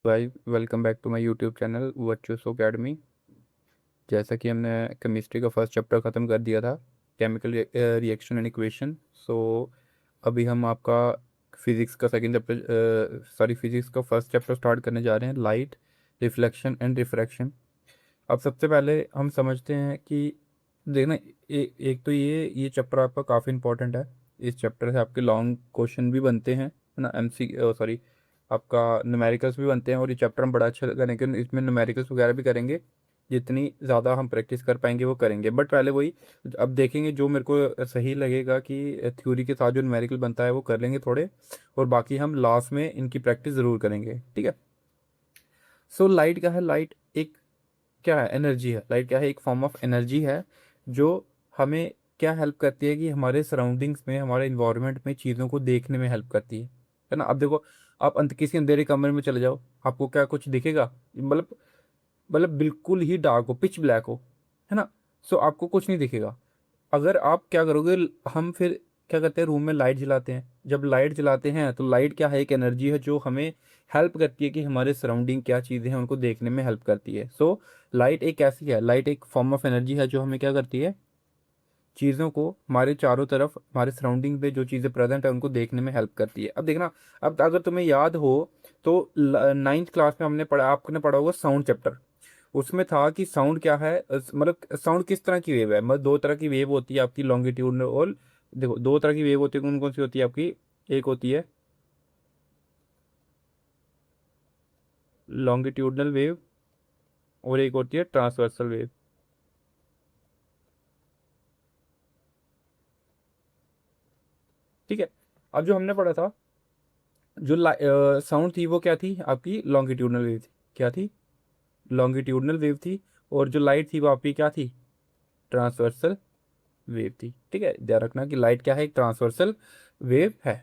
भाई welcome back to my YouTube channel Virtuous Academy. जैसा कि हमने केमिस्ट्री का फर्स्ट चैप्टर ख़त्म कर दिया था, केमिकल रिएक्शन एंड इक्वेशन। सो अभी हम आपका फिज़िक्स का सेकंड चैप्टर फिज़िक्स का फर्स्ट चैप्टर स्टार्ट करने जा रहे हैं, लाइट, रिफ्लेक्शन एंड रिफ्रैक्शन। अब सबसे पहले हम समझते हैं कि देखना, एक तो ये चैप्टर आपका काफ़ी इंपॉर्टेंट है। इस चैप्टर से आपके लॉन्ग क्वेश्चन भी बनते हैं, है ना। आपका न्यूमेरिकल्स भी बनते हैं, और ये चैप्टर हम बड़ा अच्छा करेंगे, इसमें न्यूमेरिकल्स वगैरह भी करेंगे। जितनी ज़्यादा हम प्रैक्टिस कर पाएंगे वो करेंगे, बट पहले वही अब देखेंगे जो मेरे को सही लगेगा कि थ्योरी के साथ जो न्यूमेरिकल बनता है वो कर लेंगे थोड़े, और बाकी हम लास्ट में इनकी प्रैक्टिस ज़रूर करेंगे, ठीक है। सो लाइट क्या है? लाइट एक क्या है? एनर्जी है। लाइट क्या है? एक फॉर्म ऑफ एनर्जी है जो हमें क्या हेल्प करती है कि हमारे सराउंडिंग्स में, हमारे इन्वायरमेंट में चीज़ों को देखने में हेल्प करती है ना। अब देखो, आप किसी अंधेरे कमरे में चले जाओ, आपको क्या कुछ दिखेगा? मतलब बिल्कुल ही डार्क हो, पिच ब्लैक हो, है ना। सो आपको कुछ नहीं दिखेगा। अगर आप क्या करोगे, हम फिर क्या करते हैं, रूम में लाइट जलाते हैं। जब लाइट जलाते हैं तो लाइट क्या है? एक एनर्जी है जो हमें हेल्प करती है कि हमारे सराउंडिंग क्या चीज़ें हैं उनको देखने में हेल्प करती है। सो लाइट एक ऐसी है, लाइट एक फॉर्म ऑफ एनर्जी है जो हमें क्या करती है, चीज़ों को हमारे चारों तरफ, हमारे सराउंडिंग पे जो चीज़ें प्रेजेंट है उनको देखने में हेल्प करती है। अब देखना, अब अगर तुम्हें याद हो तो नाइन्थ क्लास में हमने पढ़ा, आपने पढ़ा होगा साउंड चैप्टर। उसमें था कि साउंड क्या है, मतलब साउंड किस तरह की वेव है। मतलब दो तरह की वेव होती है आपकी, लॉन्गिट्यूडनल और, देखो दो तरह की वेव होती है, कौन कौन सी होती है आपकी? एक होती है लॉन्गिट्यूडनल वेव और एक होती है ट्रांसवर्सल वेव, ठीक है। अब जो हमने पढ़ा था, जो साउंड थी वो क्या थी आपकी? लॉन्गिट्यूडनल वेव थी। क्या थी? लॉन्गिट्यूडनल वेव थी। और जो लाइट थी वो आपकी क्या थी? ट्रांसवर्सल वेव थी, ठीक है। ध्यान रखना कि लाइट क्या है? एक ट्रांसवर्सल वेव है।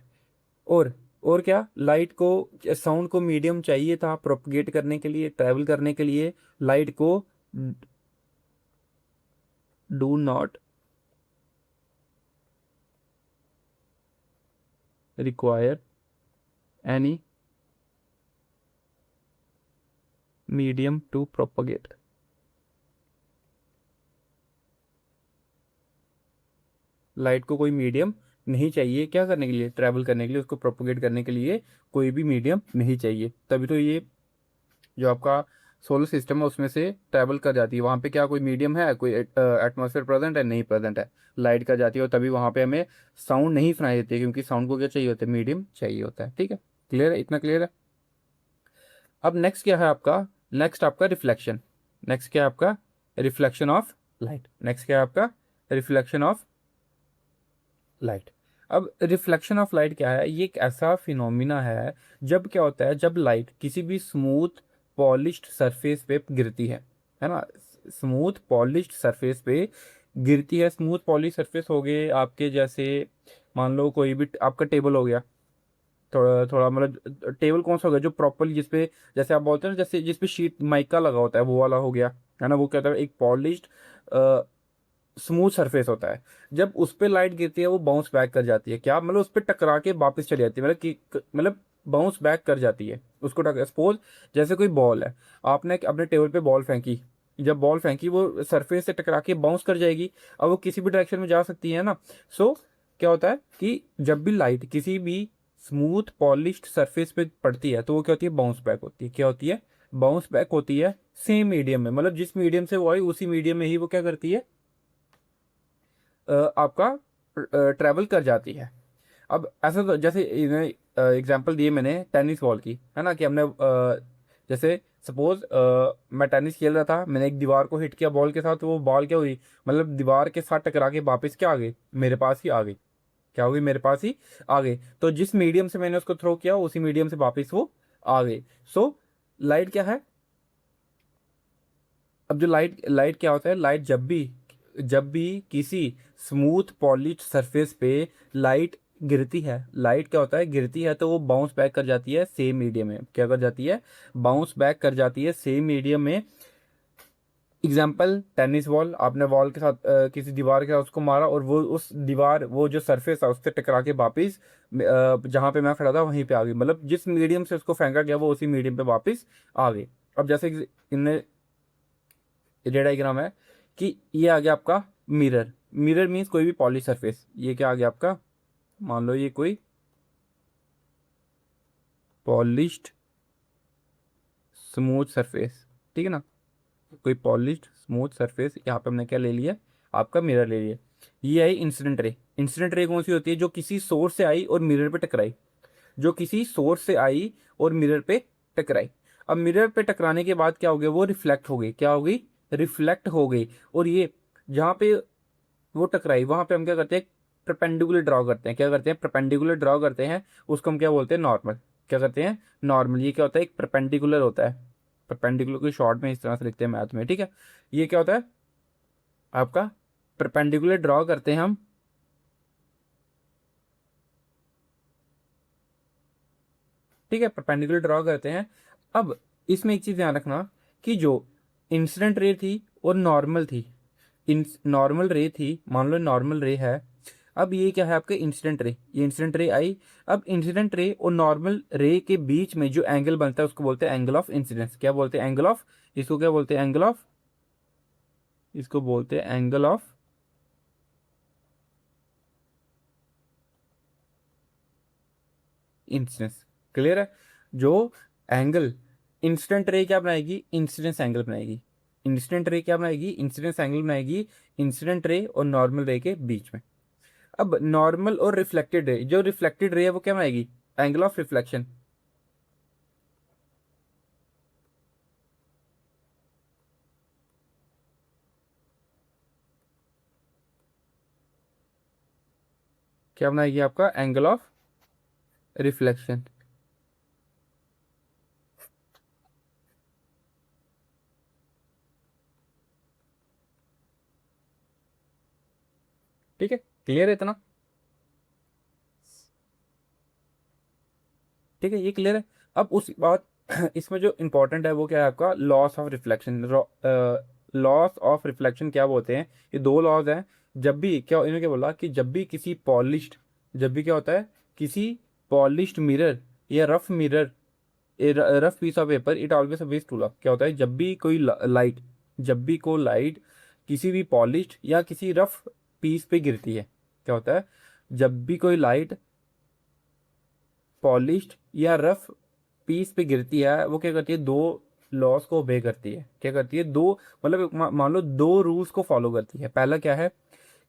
और और क्या, लाइट को, साउंड को मीडियम चाहिए था प्रोपगेट करने के लिए, ट्रैवल करने के लिए। लाइट को do not require any medium to propagate. Light को कोई मीडियम नहीं चाहिए क्या करने के लिए? ट्रैवल करने के लिए, उसको प्रोपगेट करने के लिए कोई भी मीडियम नहीं चाहिए। तभी तो ये जो आपका सोलर सिस्टम है उसमें से ट्रैवल कर जाती है। वहाँ पे क्या कोई मीडियम है? कोई एटमॉस्फेयर प्रेजेंट है? नहीं प्रेजेंट है। लाइट कर जाती है, और तभी वहाँ पे हमें साउंड नहीं सुनाई देती है, क्योंकि साउंड को क्या चाहिए होता है? मीडियम चाहिए होता है, ठीक है। क्लियर है? इतना क्लियर है? अब नेक्स्ट क्या है आपका? नेक्स्ट आपका रिफ्लेक्शन। नेक्स्ट क्या है आपका? Reflection of light. नेक्स्ट क्या है आपका? Reflection of light. अब रिफ्लेक्शन ऑफ लाइट क्या है? ये एक ऐसा फिनोमिना है, जब क्या होता है, जब लाइट किसी भी स्मूथ पॉलिश्ड सरफेस पे गिरती है ना। स्मूथ पॉलिश्ड सरफेस पे गिरती है। स्मूथ पॉलिश सरफेस हो गए आपके, जैसे मान लो कोई भी आपका टेबल हो गया, थोड़ा थोड़ा मतलब टेबल कौन सा हो गया जो प्रॉपरली जिसपे, जैसे आप बोलते हैं ना, जैसे जिसपे शीट माइका लगा होता है, वो वाला हो गया, है ना। वो क्या होता है? एक पॉलिश्ड स्मूथ सरफेस होता है। जब उस पर लाइट गिरती है वो बाउंस बैक कर जाती है। क्या मतलब? उस पर टकरा के वापस चली जाती है, मतलब कि मतलब बाउंस बैक कर जाती है। उसको सपोज जैसे कोई बॉल है, आपने अपने टेबल पे बॉल फेंकी, जब बॉल फेंकी वो सरफेस से टकरा के बाउंस कर जाएगी। अब वो किसी भी डायरेक्शन में जा सकती है ना। सो क्या होता है कि जब भी लाइट किसी भी स्मूथ पॉलिश्ड सरफेस पे पड़ती है तो वो क्या होती है? बाउंस बैक होती है। क्या होती है? बाउंस बैक होती है सेम मीडियम में, मतलब जिस मीडियम से वो आई उसी मीडियम में ही वो क्या करती है, आपका ट्रैवल कर जाती है। अब ऐसा तो जैसे एग्जांपल दिए मैंने टेनिस बॉल की, है ना, कि हमने जैसे सपोज मैं टेनिस खेल रहा था, मैंने एक दीवार को हिट किया बॉल के साथ, तो वो बॉल क्या हुई? मतलब दीवार के साथ टकरा के वापस क्या आ गई? मेरे पास ही आ गई। क्या हुई? मेरे पास ही आ गई। तो जिस मीडियम से मैंने उसको थ्रो किया उसी मीडियम से वापस वो आ गई। सो लाइट क्या है? अब जो लाइट लाइट क्या होता है? लाइट जब भी किसी स्मूथ पॉलिश्ड सरफेस पे लाइट गिरती है, लाइट क्या होता है? गिरती है तो वो बाउंस बैक कर जाती है सेम मीडियम में। क्या कर जाती है? बाउंस बैक कर जाती है सेम मीडियम में। एग्जाम्पल टेनिस बॉल, आपने बॉल के साथ किसी दीवार के साथ उसको मारा और वो उस दीवार, वो जो सरफेस था उससे टकरा के वापिस जहाँ पे मैं खड़ा था वहीं पे आ गई, मतलब जिस मीडियम से उसको फेंका गया वो उसी मीडियम पे वापस आ गई। अब जैसे कि इनने ये डायग्राम है कि ये आ गया आपका मिरर। मिरर मीन्स कोई भी पॉलिश सरफेस। ये क्या आ गया आपका, मान लो ये कोई पॉलिश्ड स्मूथ सरफेस, ठीक है ना, कोई पॉलिश्ड स्मूथ सरफेस, यहाँ पे हमने क्या ले लिया, आपका मिरर ले लिया। ये आई इंसिडेंट रे। इंसिडेंट रे कौन सी होती है, जो किसी सोर्स से आई और मिरर पे टकराई, जो किसी सोर्स से आई और मिरर पे टकराई। अब मिरर पे टकराने के बाद क्या हो गया, वो रिफ्लेक्ट हो गई, क्या हो गई, रिफ्लेक्ट हो गई। और ये जहाँ पे वो टकराई वहां पे हम क्या करते हैं, परपेंडिकुलर ड्रॉ करते हैं। क्या करते हैं, परपेंडिकुलर ड्रॉ करते हैं, उसको हम क्या बोलते हैं, नॉर्मल। क्या करते हैं, नॉर्मल। ये क्या होता है, एक परपेंडिकुलर होता है। परपेंडिकुलर को शॉर्ट में इस तरह से लिखते हैं मैथ में, ठीक है। ये क्या होता है आपका, परपेंडिकुलर ड्रॉ करते हैं हम, ठीक है, परपेंडिकुलर ड्रॉ करते हैं। अब इसमें एक चीज ध्यान रखना कि जो इंसिडेंट रे थी और नॉर्मल थी, इन नॉर्मल रे थी, मान लो नॉर्मल रे है। अब ये क्या है आपके इंसिडेंट रे, ये इंसिडेंट रे आई। अब इंसिडेंट रे और नॉर्मल रे के बीच में जो एंगल बनता है उसको बोलते हैं एंगल ऑफ इंसिडेंस। क्या बोलते हैं, एंगल ऑफ, इसको क्या बोलते हैं, एंगल ऑफ, इसको बोलते हैं एंगल ऑफ इंसिडेंस। क्लियर है। जो एंगल इंसिडेंट रे क्या बनाएगी, इंसिडेंस एंगल बनाएगी। इंसिडेंट रे क्या बनाएगी, इंसिडेंस एंगल बनाएगी, इंसिडेंट रे और नॉर्मल रे के बीच में। अब नॉर्मल और रिफ्लेक्टेड रे, जो रिफ्लेक्टेड रे है वो क्या बनाएगी, एंगल ऑफ रिफ्लेक्शन। क्या बनाएगी, आपका एंगल ऑफ रिफ्लेक्शन। ठीक है, क्लियर है इतना, ठीक है, ये क्लियर है। अब उस बात इसमें जो इंपॉर्टेंट है वो क्या है आपका, loss of reflection. Loss of reflection क्या बोलते हैं, ये दो लॉज हैं। जब भी क्या, इन्होंने क्या बोला कि जब भी किसी पॉलिश्ड, जब भी क्या होता है, किसी पॉलिश्ड मिरर या rough mirror, rough piece of paper, it always ways to love. क्या होता है, जब भी कोई लाइट, जब भी कोई लाइट किसी भी पॉलिश्ड या किसी रफ पीस पे गिरती है, क्या होता है, जब भी कोई लाइट पॉलिश्ड या रफ पीस पे गिरती है, वो क्या करती है, दो लॉस को ओबे करती है। क्या करती है, दो, मतलब मान लो दो रूल्स को फॉलो करती है। पहला क्या है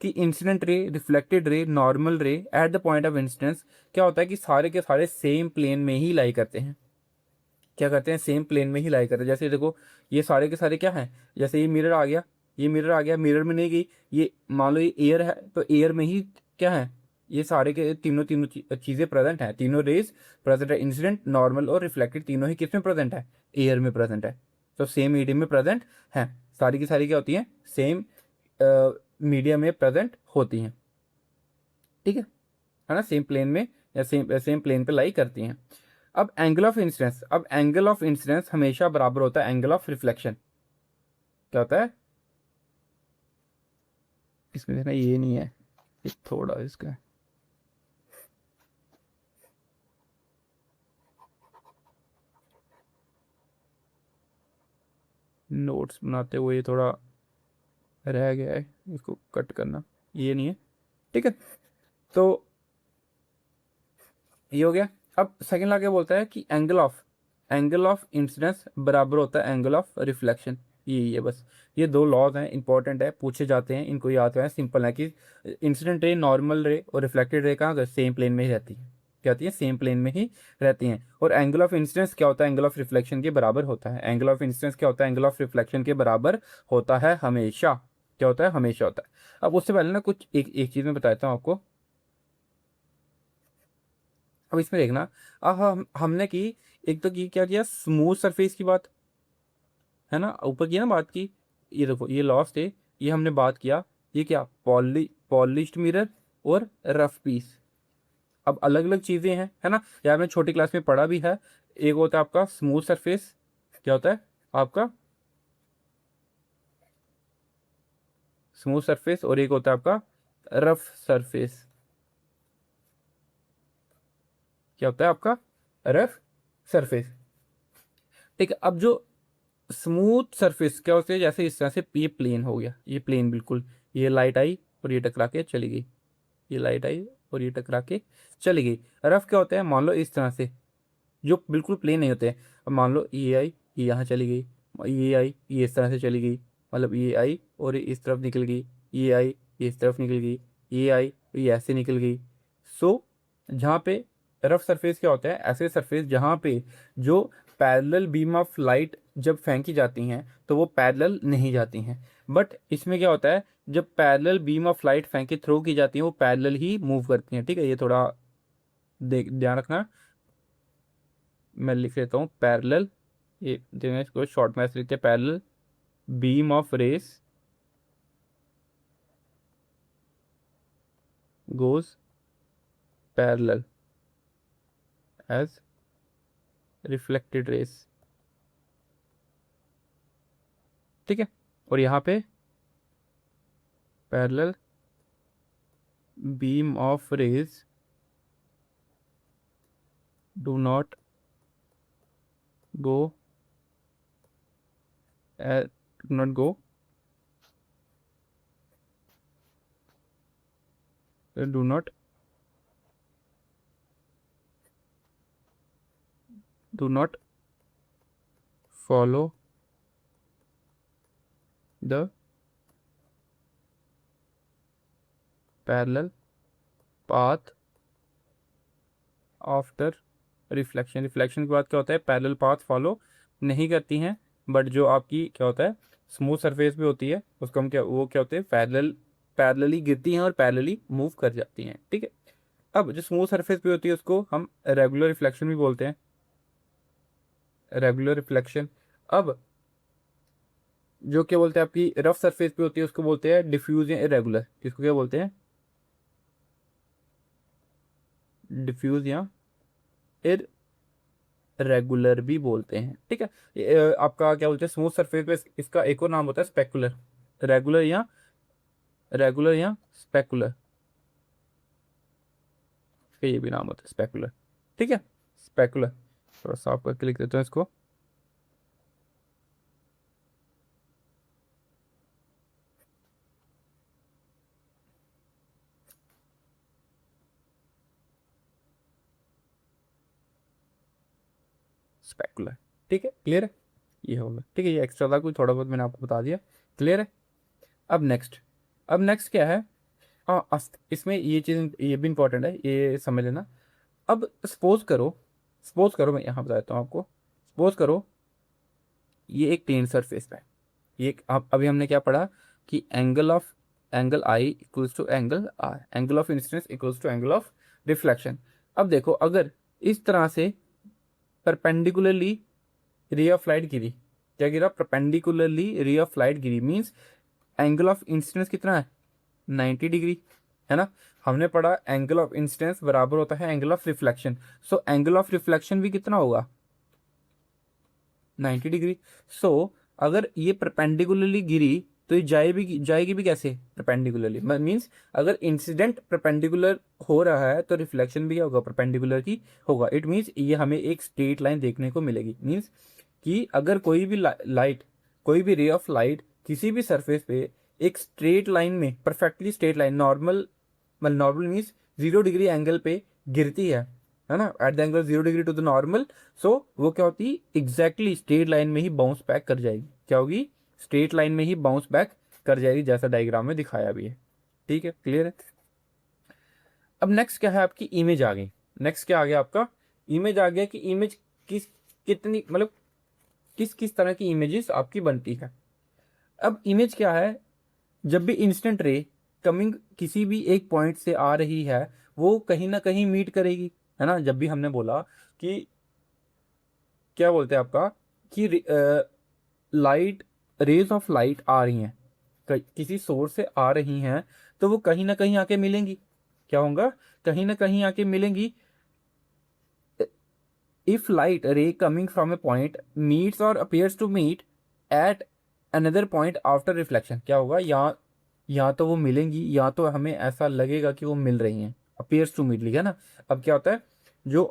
कि incident ray, reflected ray, normal रे at the point of incidence, क्या होता है कि सारे के सारे सेम प्लेन में ही लाई करते हैं। क्या करते हैं, सेम प्लेन में ही लाई करते हैं। जैसे देखो, ये सारे के सारे क्या हैं, जैसे ये मिरर आ गया, ये मिरर आ गया, मिरर में नहीं गई, ये मान लो ये एयर है तो एयर में ही क्या है, ये सारे के तीनों तीनों चीज़ें प्रेजेंट हैं, तीनों रेज प्रेजेंट है। इंसिडेंट, नॉर्मल और रिफ्लेक्टेड तीनों ही किस में प्रेजेंट है, एयर में प्रेजेंट है। तो सेम मीडियम में प्रेजेंट है, सारी की सारी क्या होती हैं, सेम मीडियम में प्रेजेंट होती हैं, ठीक है ना, सेम प्लेन में या सेम सेम प्लेन पे लाई करती हैं। अब एंगल ऑफ इंसिडेंस, अब एंगल ऑफ इंसिडेंस हमेशा बराबर होता है एंगल ऑफ रिफ्लेक्शन। क्या होता है, इसमें देखना ये नहीं है, ये थोड़ा इसका नोट्स बनाते हुए थोड़ा रह गया है, इसको कट करना, ये नहीं है, ठीक है। तो ये हो गया। अब सेकंड ला क्या बोलता है कि एंगल ऑफ इंसिडेंस बराबर होता है एंगल ऑफ रिफ्लेक्शन। ये बस, ये दो लॉज हैं, इंपॉर्टेंट है, पूछे जाते हैं, इनको याद है। सिंपल है कि इंसिडेंट रे, नॉर्मल रे और रिफ्लेक्टेड रे कहाँ सेम प्लेन में ही रहती है, क्या होती है, सेम प्लेन में ही रहती हैं। और एंगल ऑफ इंसिडेंस क्या होता है, एंगल ऑफ रिफ्लेक्शन के बराबर होता है। एंगल ऑफ इंसिडेंस क्या होता है, एंगल ऑफ रिफ्लेक्शन के बराबर होता है हमेशा। क्या होता है, हमेशा होता है। अब उससे पहले ना कुछ एक एक चीज़ मैं बताता हूँ आपको। अब इसमें देखना, अब हमने की, एक तो की क्या किया, स्मूथ सरफेस की बात, है ना, ऊपर की ना बात की। ये देखो, ये लॉस्ट है, ये हमने बात किया, ये क्या, पॉलिश्ड मिरर और रफ पीस। अब अलग अलग चीज़ें हैं, है ना, यार मैंने छोटी क्लास में पढ़ा भी है। एक होता है आपका स्मूथ सरफेस, क्या होता है आपका, स्मूथ सरफेस और एक होता है आपका रफ सरफेस। क्या होता है आपका रफ सरफेस। ठीक है, अब जो स्मूथ सरफेस क्या होती है, जैसे इस तरह से ये प्लेन हो गया, ये प्लेन बिल्कुल, ये लाइट आई और ये टकरा के चली गई, ये लाइट आई और ये टकरा के चली गई। रफ क्या होता है, मान लो इस तरह से जो बिल्कुल प्लेन नहीं होते हैं। अब मान लो ये आई, ये यहाँ चली गई, ये आई, ये इस तरह से चली गई, मतलब ये आई और ये इस तरफ निकल गई, ये आई, ये इस तरफ निकल गई, ये आई, ये ऐसे निकल गई। सो जहाँ पे रफ सरफेस क्या होता है, ऐसे सरफेस जहाँ पे जो पैरेलल बीम ऑफ लाइट जब फेंकी जाती हैं तो वो पैरेलल नहीं जाती हैं। बट इसमें क्या होता है, जब पैरेलल बीम ऑफ लाइट फेंकी थ्रो की जाती हैं वो पैरेलल ही मूव करती हैं। ठीक है, ये थोड़ा देख ध्यान रखना। मैं लिख लेता हूँ पैरेलल, ये देखना इसको शॉर्ट में ऐसे लिखते हैं, parallel beam of rays goes parallel as reflected rays. ठीक है, और यहाँ पे parallel beam of rays do not go do not go do not do not follow the parallel path after reflection. Reflection के बाद क्या होता है, पैरेलल पाथ फॉलो नहीं करती हैं, बट जो आपकी क्या होता है स्मूथ सरफेस भी होती है उसको हम क्या, वो क्या होते हैं पैरेलली गिरती हैं और पैरेलली मूव कर जाती हैं। ठीक है, अब जो स्मूथ सरफेस भी होती है उसको हम रेगुलर रिफ्लेक्शन भी बोलते हैं, रेगुलर रिफ्लेक्शन। अब जो क्या बोलते हैं आपकी रफ सरफेस पे होती है उसको बोलते हैं डिफ्यूज या इरेगुलर। इसको क्या बोलते हैं, डिफ्यूज या इरेगुलर भी बोलते हैं। ठीक है, आपका क्या बोलते हैं स्मूथ सरफेस पे इसका एक और नाम होता है स्पेकुलर, रेगुलर या स्पेकुलर, इसका ये भी नाम होता है स्पेकुलर। ठीक है, स्पेकुलर, थोड़ा साफ करके लिख देते हैं इसको। स्पेकुलर। ठीक है, क्लियर है, ये होगा। ठीक है, ये एक्स्ट्रा था कुछ थोड़ा बहुत मैंने आपको बता दिया, क्लियर है। अब नेक्स्ट क्या है, हाँ इसमें ये चीज़ ये भी इंपॉर्टेंट है, ये समझ लेना। अब सपोज करो मैं यहाँ बता देता हूँ आपको। सपोज करो ये एक प्लेन सरफेस है, ये अब अभी हमने क्या पढ़ा कि angle I equals to angle R, angle of incidence equals to angle of reflection. अब देखो अगर इस तरह से परपेंडिकुलरली रे ऑफ लाइट गिरी, क्या गिरा, perpendicularly ray of light Giri, means angle of incidence कितना है 90 डिग्री, है ना। हमने पढ़ा एंगल ऑफ इंसिडेंस बराबर होता है angle of reflection, so angle of reflection भी कितना होगा 90 डिग्री। सो अगर ये परपेंडिकुलरली गिरी तो ये जाएगी भी कैसे परपेंडिकुलरली, मीन्स अगर इंसिडेंट परपेंडिकुलर हो रहा है तो रिफ्लेक्शन भी क्या होगा परपेंडिकुलर ही होगा। इट मीन्स ये हमें एक स्ट्रेट लाइन देखने को मिलेगी, मीन्स कि अगर कोई भी लाइट, कोई भी रे ऑफ लाइट किसी भी सरफेस पे एक स्ट्रेट लाइन में, perfectly straight line, normal means 0 degree angle पे गिरती है ना, at the angle 0 degree to the normal, so वो क्या होती एग्जैक्टली स्ट्रेट लाइन में ही बाउंस बैक कर जाएगी। क्या होगी, स्ट्रेट लाइन में ही बाउंस बैक कर जाएगी, जैसा डायग्राम में दिखाया भी है। ठीक है, क्लियर है। अब नेक्स्ट क्या है, आपकी इमेज आ गई। नेक्स्ट क्या आ गया आपका, इमेज आ गया कि इमेज कितनी मतलब किस किस तरह की इमेजेस आपकी बनती है। अब इमेज क्या है, जब भी इंस्टेंट रे कमिंग किसी भी एक पॉइंट से आ रही है वो कहीं ना कहीं मीट करेगी, है ना। जब भी हमने बोला कि क्या बोलते हैं आपका कि लाइट, रेज ऑफ लाइट आ रही हैं, किसी सोर्स से आ रही हैं, तो वो कहीं ना कहीं आके मिलेंगी, क्या होगा, कहीं ना कहीं आके मिलेंगी। If light ray coming from a point meets और appears to meet at another point after reflection, क्या होगा यहाँ या तो वो मिलेंगी या तो हमें ऐसा लगेगा कि वो मिल रही हैं, अपियर्स टू मीट लिखा है ना। अब क्या होता है, जो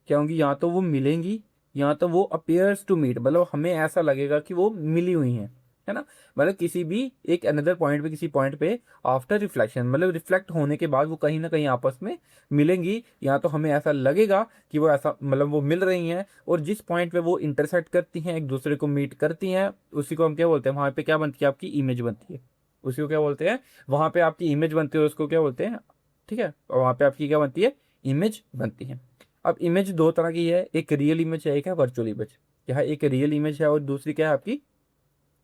क्या होंगी, या तो वो मिलेंगी या तो वो अपियर्स टू मीट, मतलब हमें ऐसा लगेगा कि वो मिली हुई हैं, है ना। मतलब किसी भी एक अनदर पॉइंट पे, किसी पॉइंट पे आफ्टर रिफ्लेक्शन, मतलब रिफ्लेक्ट होने के बाद वो कहीं ना कहीं आपस में मिलेंगी, या तो हमें ऐसा लगेगा कि वो ऐसा मतलब वो मिल रही हैं। और जिस पॉइंट पे वो इंटरसेक्ट करती हैं, एक दूसरे को मीट करती हैं, उसी को हम क्या बोलते हैं, वहां पे क्या बनती है, आपकी इमेज बनती है। उसी को क्या बोलते हैं, वहां पे आपकी इमेज बनती है, उसको क्या बोलते हैं, ठीक है। और वहां पे आपकी क्या बनती है, इमेज बनती है। अब इमेज दो तरह की है, एक रियल इमेज है, एक है वर्चुअल इमेज। क्या है, एक रियल इमेज है और दूसरी क्या है आपकी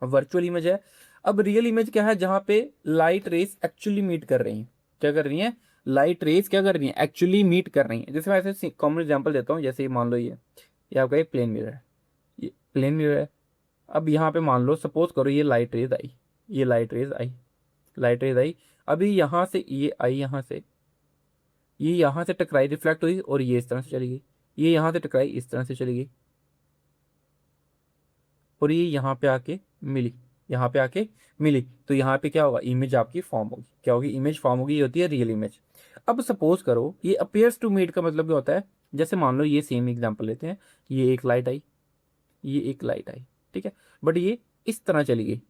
वर्चुअल इमेज है। अब रियल इमेज क्या है, जहां पे लाइट रेस एक्चुअली मीट कर रही हैं, क्या कर रही हैं, लाइट रेस क्या कर रही हैं, एक्चुअली मीट कर रही हैं। जैसे मैं ऐसे कॉमन एग्जांपल देता हूँ, जैसे मान लो ये आपका एक प्लेन मिरर है, ये प्लेन मिरर है। अब यहाँ पे मान लो, सपोज करो ये लाइट रेज आई, ये लाइट रेज आई, लाइट रेज आई। अभी यहाँ से ये आई, यहाँ से ये यहाँ से टकराई, रिफ्लेक्ट हुई और ये इस तरह से चली गई, ये यहाँ से टकराई, इस तरह से चली गई, और ये यहाँ पे आके मिली, यहाँ पे आके मिली। तो यहाँ पे क्या होगा, इमेज आपकी फॉर्म होगी, क्या होगी, इमेज फॉर्म होगी, ये होती है रियल इमेज। अब सपोज करो ये अपियर्स टू मीट का मतलब क्या होता है, जैसे मान लो ये सेम एग्जांपल लेते हैं, ये एक लाइट आई, ये एक लाइट आई, ठीक है। बट ये इस तरह चली गई,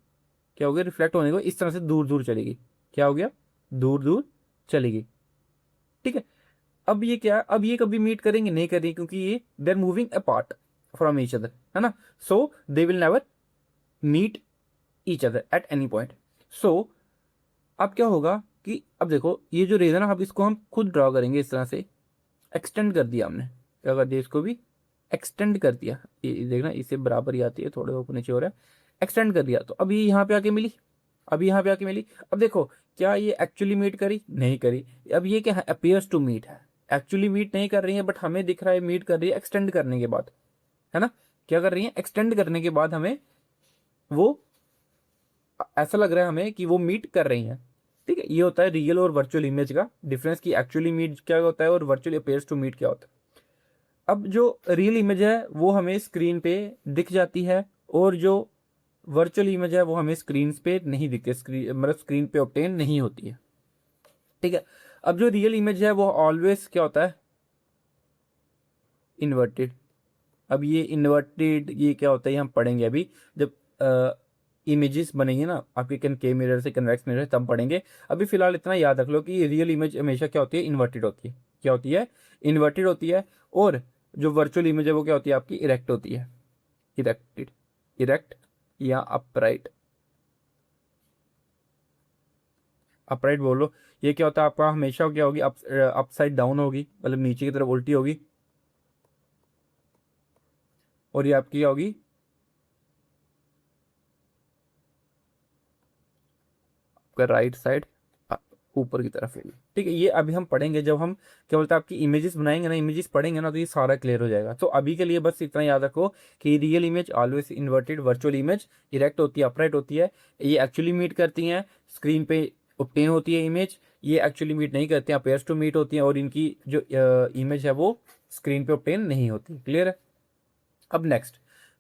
क्या हो गया, रिफ्लेक्ट होने को इस तरह से दूर दूर चली गई, क्या हो गया, दूर दूर चली गई, ठीक है। अब ये क्या, अब ये कभी मीट करेंगे, नहीं करेंगे, क्योंकि ये they are moving apart from each other, है ना। So they will never meet each other at any point. सो अब क्या होगा कि अब देखो ये जो रेज है ना, अब इसको हम खुद ड्रॉ करेंगे इस तरह से, एक्सटेंड कर दिया हमने, क्या कर दिया, इसको भी एक्सटेंड कर दिया। ये देखना इससे बराबर ही आती है, थोड़े ऊपर नीचे हो रहा है, एक्सटेंड कर दिया। तो अभी यहाँ पे आके मिली, अभी यहाँ पे आके मिली। अब देखो क्या ये एक्चुअली मीट करी, नहीं करी। अब ये क्या है, अपियर्स टू मीट है, एक्चुअली मीट नहीं कर रही है, बट हमें दिख रहा है मीट कर रही है एक्सटेंड करने के बाद, है ना। क्या कर रही है, एक्सटेंड करने के बाद हमें वो ऐसा लग रहा है हमें कि वो मीट कर रही हैं, ठीक है। ये होता है रियल और वर्चुअल इमेज का डिफरेंस, की एक्चुअली मीट क्या होता है और वर्चुअली अपेयर्स टू मीट क्या होता है। अब जो रियल इमेज है वो हमें स्क्रीन पे दिख जाती है, और जो वर्चुअल इमेज है वो हमें स्क्रीन पे नहीं दिखती, स्क्रीन मतलब स्क्रीन पे ऑब्टेन नहीं होती है, ठीक है। अब जो रियल इमेज है वो ऑलवेज क्या होता है, इन्वर्टेड। अब ये इन्वर्टेड ये क्या होता है, ये हम पढ़ेंगे अभी, जब इमेजेस बनेंगे ना आपके कनकेव मिरर से कन्वेक्स मिरर, तब पढ़ेंगे। अभी फिलहाल इतना याद रख लो कि रियल इमेज हमेशा क्या होती है, इन्वर्टेड होती है, क्या होती है, इन्वर्टेड होती है। और जो वर्चुअल इमेज है वो क्या होती है, आपकी इरेक्ट होती है, इरेक्टेड, इरेक्ट या अपराइट, अपराइट बोलो। ये क्या होता है आपका, हमेशा क्या होगी, अपसाइड डाउन होगी, मतलब नीचे की तरफ उल्टी होगी। और ये आपकी क्या होगी, आपका राइट साइड ऊपर की तरफ है, ठीक है। ये अभी हम पढ़ेंगे जब हम क्या बोलते हैं आपकी इमेजेस बनाएंगे ना, इमेजेस पढ़ेंगे ना, तो ये सारा क्लियर हो जाएगा। तो अभी के लिए बस इतना याद रखो कि real image always inverted, virtual image erect होती है, अपराइट होती है। ये एक्चुअली मीट करती हैं, स्क्रीन पे ऑब्टेन होती है इमेज। ये एक्चुअली मीट नहीं करते हैं, अपेयर्स टू मीट होती हैं, और इनकी जो इमेज है वो स्क्रीन पे ऑब्टेन नहीं होती, क्लियर है। अब नेक्स्ट,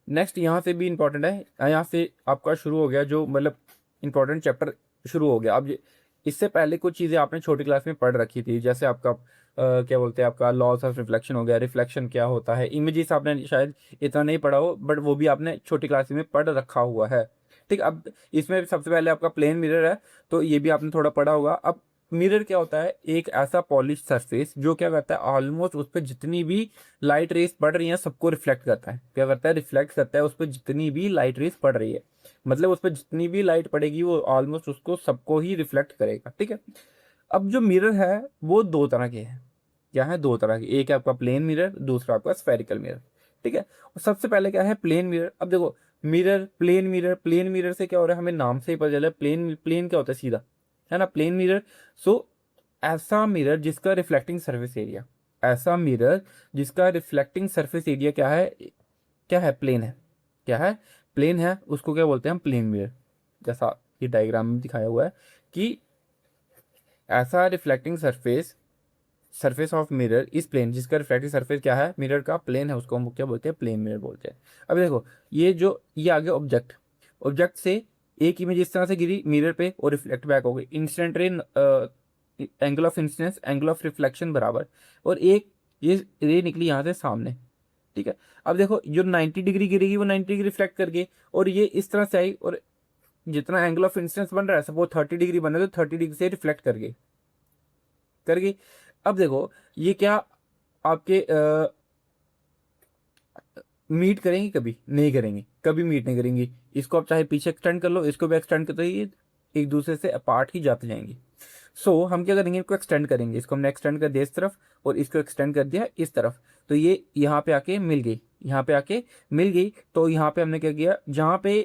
नेक्स्ट यहाँ से भी इंपॉर्टेंट है, यहाँ से आपका शुरू हो गया जो मतलब इंपॉर्टेंट चैप्टर शुरू हो गया। अब इससे पहले कुछ चीज़ें आपने छोटी क्लास में पढ़ रखी थी, जैसे आपका क्या बोलते हैं, आपका लॉस ऑफ रिफ्लेक्शन हो गया, रिफ्लेक्शन क्या होता है, इमेजेस आपने शायद इतना नहीं पढ़ा हो, बट वो भी आपने छोटी क्लास में पढ़ रखा हुआ है, ठीक। अब इसमें सबसे पहले आपका प्लेन मिरर है, तो ये भी आपने थोड़ा पढ़ा होगा। अब मिरर क्या होता है, एक ऐसा पॉलिश सरफेस जो क्या करता है, ऑलमोस्ट उस पर जितनी भी लाइट रेस पड़ रही है सबको रिफ्लेक्ट करता है, क्या करता है, रिफ्लेक्ट करता है उस पर जितनी भी लाइट रेस पड़ रही है, मतलब उस पर जितनी भी लाइट पड़ेगी वो ऑलमोस्ट उसको सबको ही रिफ्लेक्ट करेगा, ठीक है। अब जो मिरर है वो दो तरह के हैं, क्या है, दो तरह के, एक है आपका प्लेन मिरर, दूसरा आपका स्फेरिकल मिरर, ठीक है। और सबसे पहले क्या है, प्लेन मिरर। अब देखो mirror, plane mirror, plane mirror से क्या हो रहा है, हमें नाम से ही पता चला है, प्लेन, प्लेन क्या होता है, सीधा, है ना, प्लेन मिरर। सो ऐसा मिरर जिसका रिफ्लेक्टिंग सरफेस एरिया, ऐसा मिरर जिसका रिफ्लेक्टिंग सरफेस एरिया क्या है, क्या है, प्लेन है, क्या है, प्लेन है, उसको क्या बोलते हैं हम, प्लेन मिरर। जैसा ये डायग्राम में दिखाया हुआ है कि ऐसा reflecting surface, surface of mirror इस प्लेन, जिसका रिफ्लेक्टिव सरफेस क्या है, मिरर का प्लेन है, उसको हम क्या बोलते हैं, प्लेन मिरर बोलते हैं। अब देखो ये जो ये आगे ऑब्जेक्ट, ऑब्जेक्ट से एक इमेज इस तरह से गिरी मिरर पे और रिफ्लेक्ट बैक हो गई, इंस्टेंट रे angle of incidence angle of reflection बराबर, और एक ये रे निकली यहाँ से सामने, ठीक है। अब देखो जो 90 डिग्री गिरेगी वो 90 डिग्री रिफ्लेक्ट कर गई, और ये इस तरह से आई, और जितना एंगल ऑफ इंसिडेंस बन रहा है सपोज 30 डिग्री बन रहा है तो 30 डिग्री से रिफ्लेक्ट कर गई। अब देखो ये क्या आपके मीट करेंगी? कभी नहीं करेंगी, कभी मीट नहीं करेंगी। इसको आप चाहे पीछे एक्सटेंड कर लो, इसको भी एक्सटेंड करते ही एक दूसरे से अपार्ट ही जाते जाएंगी। सो हम क्या करेंगे, इसको एक्सटेंड करेंगे, इसको हमने एक्सटेंड कर दिया इस तरफ और इसको एक्सटेंड कर दिया इस तरफ, तो ये यहाँ पे आके मिल गई, यहाँ पे आके मिल गई। तो यहाँ पे हमने क्या किया, जहाँ पे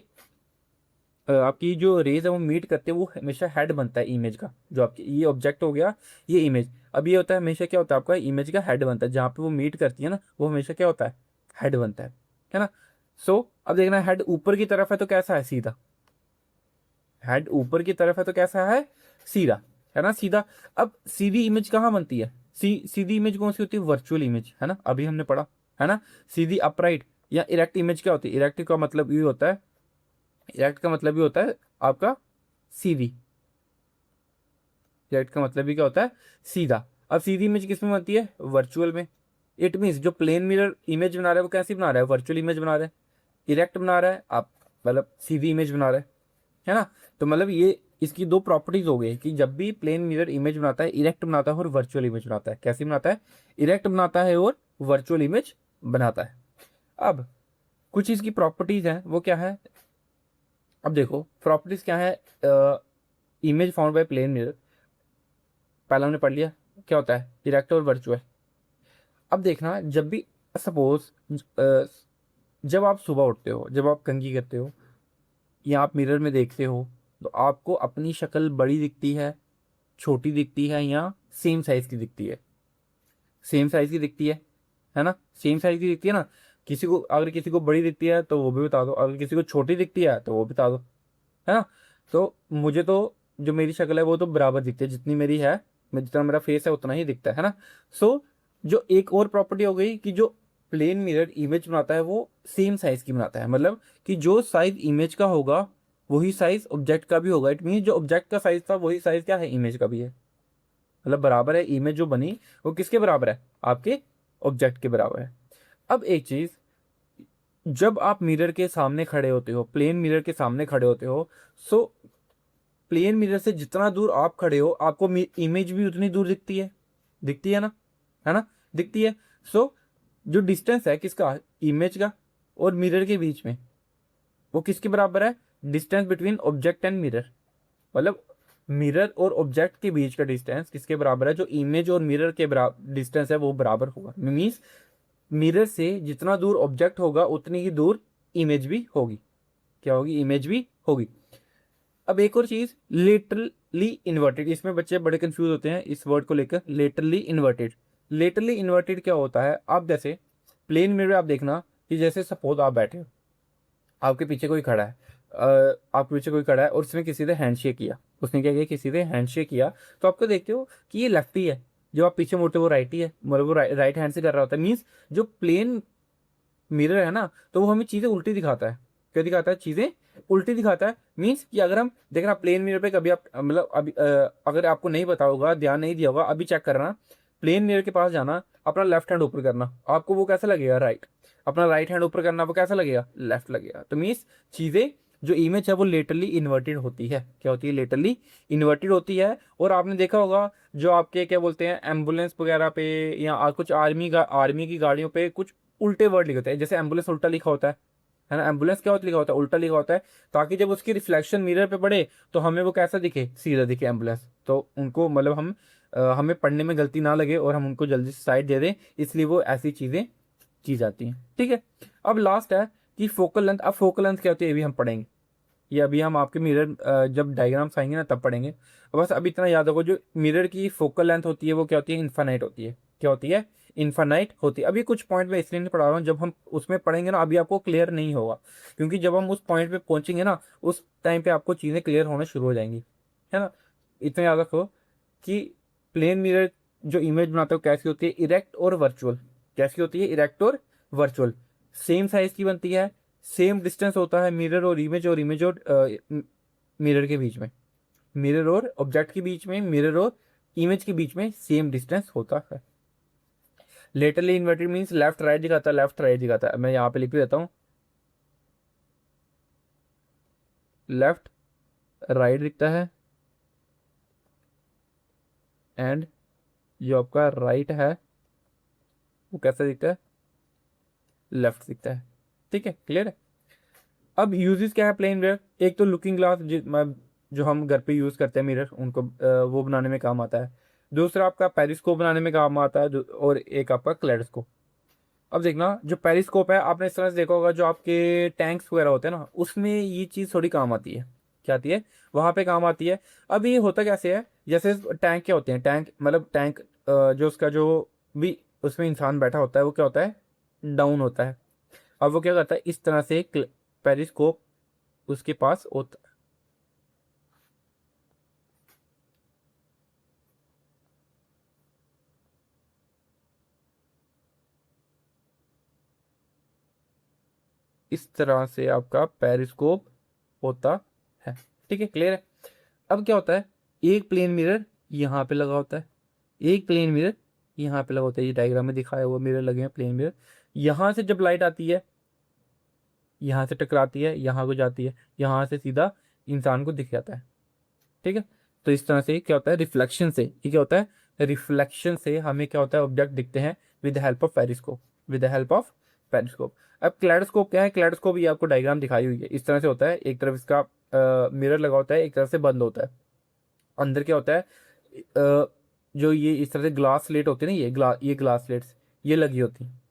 आपकी जो रेज है वो मीट करते हैं वो हमेशा हेड बनता है इमेज का। जो आपकी ये ऑब्जेक्ट हो गया, ये इमेज, अब ये होता है हमेशा क्या होता है आपका इमेज का हेड बनता है, जहाँ पे वो मीट करती है ना वो हमेशा क्या होता है, हेड बनता है ना। सो अब देखना, हेड ऊपर की तरफ है तो कैसा है, सीधा। हेड ऊपर की तरफ है तो कैसा है, सीधा, है ना, सीधा। अब सीधी इमेज कहाँ बनती है, सीधी इमेज कौन सी होती है, वर्चुअल इमेज, है ना, अभी हमने पढ़ा, है ना। सीधी अपराइट या इरेक्ट इमेज क्या होती है, इरेक्ट का मतलब ये होता है, इरेक्ट का मतलब ये होता है आपका सीधी, इरेक्ट का मतलब ही क्या होता है, सीधा। अब सीधी इमेज किस में बनती है, वर्चुअल में। इट मीन्स जो प्लेन मिरर इमेज बना रहा है वो कैसी बना रहा है, वर्चुअल इमेज बना रहा है, इरेक्ट बना रहा है आप, मतलब सीधी इमेज बना रहा है ना। तो मतलब ये इसकी दो प्रॉपर्टीज हो गई कि जब भी प्लेन मिरर इमेज बनाता है, इरेक्ट बनाता है और वर्चुअल इमेज बनाता है। कैसी बनाता है, इरेक्ट बनाता है और वर्चुअल इमेज बनाता है। अब कुछ इसकी प्रॉपर्टीज हैं, वो क्या है, अब देखो प्रॉपर्टीज क्या है, image found by plane mirror, पहला हमने पढ़ लिया क्या होता है, इरेक्ट और वर्चुअल। अब देखना, जब भी सपोज जब आप सुबह उठते हो, जब आप कंघी करते हो या आप मिरर में देखते हो, तो आपको अपनी शक्ल बड़ी दिखती है, छोटी दिखती है, या सेम साइज की दिखती है, सेम साइज की दिखती है ना, सेम साइज की दिखती है ना। किसी को अगर किसी को बड़ी दिखती है तो वो भी बता दो, अगर किसी को छोटी दिखती है तो वो भी बता दो, है ना। तो मुझे तो जो मेरी शक्ल है वो तो बराबर दिखती है, जितनी मेरी है, मैं जितना मेरा फेस है उतना ही दिखता है ना। सो जो एक और प्रॉपर्टी हो गई कि जो प्लेन मिरर इमेज बनाता है वो सेम साइज की बनाता है, मतलब कि जो साइज इमेज का होगा वही साइज ऑब्जेक्ट का भी होगा। इट मीन जो ऑब्जेक्ट का साइज था वही साइज क्या है, इमेज का भी है, मतलब बराबर है। इमेज जो बनी वो किसके बराबर है, आपके ऑब्जेक्ट के बराबर है। अब एक चीज, जब आप मिरर के सामने खड़े होते हो, प्लेन मिरर के सामने खड़े होते हो, सो प्लेन मिरर से जितना दूर आप खड़े हो आपको इमेज भी उतनी दूर दिखती है ना, है ना, दिखती है। सो जो डिस्टेंस है किसका, इमेज का और मिरर के बीच में, वो किसके बराबर है, distance between object and mirror, मतलब मिरर और ऑब्जेक्ट के बीच का डिस्टेंस किसके बराबर है, जो इमेज और मिरर के बराबर डिस्टेंस है वो बराबर होगा। मीन्स मिरर से जितना दूर ऑब्जेक्ट होगा उतनी ही दूर इमेज भी होगी, क्या होगी, इमेज भी होगी। अब एक और चीज, लेटरली इन्वर्टेड, इसमें बच्चे बड़े कंफ्यूज होते हैं इस वर्ड को लेकर, लेटरली इन्वर्टेड। लेटरली इन्वर्टेड क्या होता है, आप जैसे प्लेन मिरर आप देखना कि जैसे सपोज आप बैठे हो, आपके पीछे कोई खड़ा है, आपके पीछे कोई खड़ा है और उसने किसी से हैंडशेक किया, उसने क्या किया, किसी से हैंडशेक किया, तो आपको देखते हो कि ये लेफ्टी है, जो आप पीछे मुड़ते हो वो राइट ही है, मतलब वो राइट हैंड से कर रहा होता है। मीन्स जो प्लेन मिरर है ना तो वो हमें चीज़ें उल्टी दिखाता है, क्या दिखाता है, चीज़ें उल्टी दिखाता है। मीन्स कि अगर हम देख रहे प्लेन मिरर पे, कभी आप मतलब अभी अगर आपको नहीं पता होगा, ध्यान नहीं दिया होगा, अभी चेक करना, प्लेन मिरर के पास जाना, अपना लेफ्ट हैंड ऊपर करना, आपको वो कैसा लगेगा, राइट। अपना राइट हैंड ऊपर करना, वो कैसा लगेगा, लेफ्ट लगेगा। तो मीन्स चीज़ें जो इमेज है वो लेटरली इन्वर्टेड होती है, क्या होती है, लेटरली इन्वर्टेड होती है। और आपने देखा होगा जो आपके क्या बोलते हैं एम्बुलेंस वगैरह पे या कुछ आर्मी की गाड़ियों पे कुछ उल्टे वर्ड लिखे होते हैं, जैसे एम्बुलेंस उल्टा लिखा होता है ना, एम्बुलेंस क्या होता लिखा होता है, उल्टा लिखा होता है, ताकि जब उसकी रिफ्लेक्शन मिरर पे पड़े तो हमें वो कैसा दिखे, सीधा दिखे एम्बुलेंस। तो उनको मतलब हमें पढ़ने में गलती ना लगे और हम उनको जल्दी से साइड दे दें, इसलिए वो ऐसी चीज़ें की जाती हैं, ठीक है। अब लास्ट है कि फोकल लेंथ। अब फोकल लेंथ क्या होती है ये भी हम पढ़ेंगे, ये अभी हम आपके मिरर जब डायग्राम्स आएंगे ना तब पढ़ेंगे। बस अब इतना याद रखो, जो मिरर की फोकल लेंथ होती है वो क्या होती है, इन्फानाइट होती है, क्या होती है, इन्फानाइट होती है। अभी कुछ पॉइंट में इसलिए नहीं पढ़ा रहा हूँ, जब हम उसमें पढ़ेंगे ना अभी आपको क्लियर नहीं होगा, क्योंकि जब हम उस पॉइंट पे पहुंचेंगे ना उस टाइम पे आपको चीज़ें क्लियर होना शुरू हो जाएंगी, है ना। इतना याद रखो कि प्लेन मिरर जो इमेज बनाते हो कैसी होती है, इरेक्ट और वर्चुअल, कैसी होती है, इरेक्ट और वर्चुअल, सेम साइज की बनती है, सेम डिस्टेंस होता है मिरर और इमेज और मिरर के बीच में, मिरर और ऑब्जेक्ट के बीच में, मिरर और इमेज के बीच में सेम डिस्टेंस होता है। Laterally inverted means left right दिखाता है, लेफ्ट राइट दिखाता है। मैं यहाँ पे लिख देता हूँ, लेफ्ट राइट दिखता है, एंड जो आपका राइट है वो कैसा दिखता है, लेफ्ट दिखता है। ठीक है, क्लियर है। अब यूजेस क्या है प्लेन मिरर, एक तो लुकिंग ग्लास जो हम घर पे यूज करते हैं मिरर, उनको वो बनाने में काम आता है। दूसरा आपका पेरिस्कोप बनाने में काम आता है, और एक आपका क्लेडोस्कोप। अब देखना, जो पेरिस्कोप है आपने इस तरह से देखा होगा, जो आपके टैंक्स वगैरह होते हैं ना, उसमें ये चीज़ थोड़ी काम आती है। क्या आती है, वहां पे काम आती है। अब ये होता कैसे है, जैसे टैंक क्या होते हैं, टैंक मतलब टैंक जो उसका जो भी उसमें इंसान बैठा होता है वो क्या होता है, डाउन होता है। अब वो क्या करता है, इस तरह से पेरिस्कोप उसके पास होता है। इस तरह से आपका पेरिस्कोप होता है। ठीक है, क्लियर है। अब क्या होता है, एक प्लेन मिरर यहाँ पे लगा होता है, एक प्लेन मिरर यहाँ पे लगा होता है। ये डायग्राम में दिखाया हुआ मिरर लगे हैं, प्लेन मिरर। यहाँ से जब लाइट आती है, यहाँ से टकराती है, यहाँ को जाती है, यहाँ से सीधा इंसान को दिख जाता है। ठीक है, तो इस तरह से क्या होता है, रिफ्लेक्शन से, ये क्या होता है, रिफ्लेक्शन से हमें क्या होता है, ऑब्जेक्ट दिखते हैं with the help of periscope, with the help of periscope. अब क्लेडोस्कोप क्या है, क्लेडोस्कोप ये आपको डायग्राम दिखाई हुई है, इस तरह से होता है। एक तरफ इसका मिरर लगा होता है, एक तरफ से बंद होता है। अंदर क्या होता है, जो ये इस तरह से ग्लास स्लेट होती है ना, ये ग्लास स्लेट्स ये लगी होती हैं,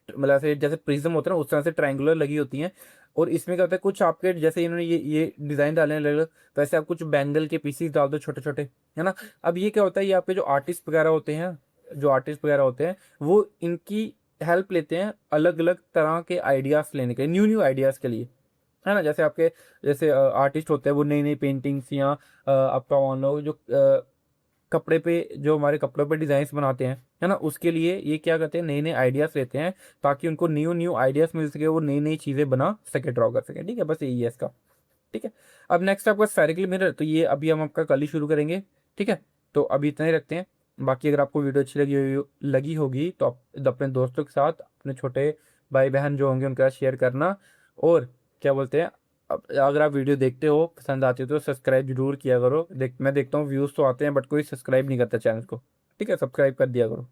मतलब ऐसे जैसे प्रिज्म होता है ना, उस तरह से ट्रायंगुलर लगी होती हैं। और इसमें क्या होता है, कुछ आपके जैसे इन्होंने ये डिजाइन डालने लगे, वैसे आप कुछ बैंगल के पीसीस डाल दो छोटे छोटे, है ना। अब ये क्या होता है, ये आपके जो आर्टिस्ट वगैरह होते हैं, जो आर्टिस्ट वगैरह होते हैं, वो इनकी हेल्प लेते हैं अलग अलग तरह के आइडियाज लेने के लिए, न्यू न्यू आइडियाज के लिए, है ना। जैसे आपके जैसे आर्टिस्ट होते हैं, वो नई नई पेंटिंग्स या आपका मान लो जो कपड़े पे, जो हमारे कपड़ों पे डिजाइन्स बनाते हैं, है ना, उसके लिए ये क्या करते हैं, नए नए आइडियाज लेते हैं, ताकि उनको न्यू न्यू आइडियाज मिल सके, वो नई नई चीजें बना सके, ड्रॉ कर सके। ठीक है, बस यही है इसका। ठीक है, अब नेक्स्ट आपका स्फेरिकल मिरर, तो ये अभी हम आपका कल ही शुरू करेंगे। ठीक है, तो अभी इतना ही रखते हैं। बाकी अगर आपको वीडियो अच्छी लगी होगी तो आप अपने दोस्तों के साथ, अपने छोटे भाई बहन जो होंगे उनके साथ शेयर करना। और क्या बोलते हैं, अब अगर आप वीडियो देखते हो, पसंद आती हो, तो सब्सक्राइब जरूर किया करो। मैं देखता हूँ व्यूज़ तो आते हैं, बट कोई सब्सक्राइब नहीं करता चैनल को। ठीक है, सब्सक्राइब कर दिया करो।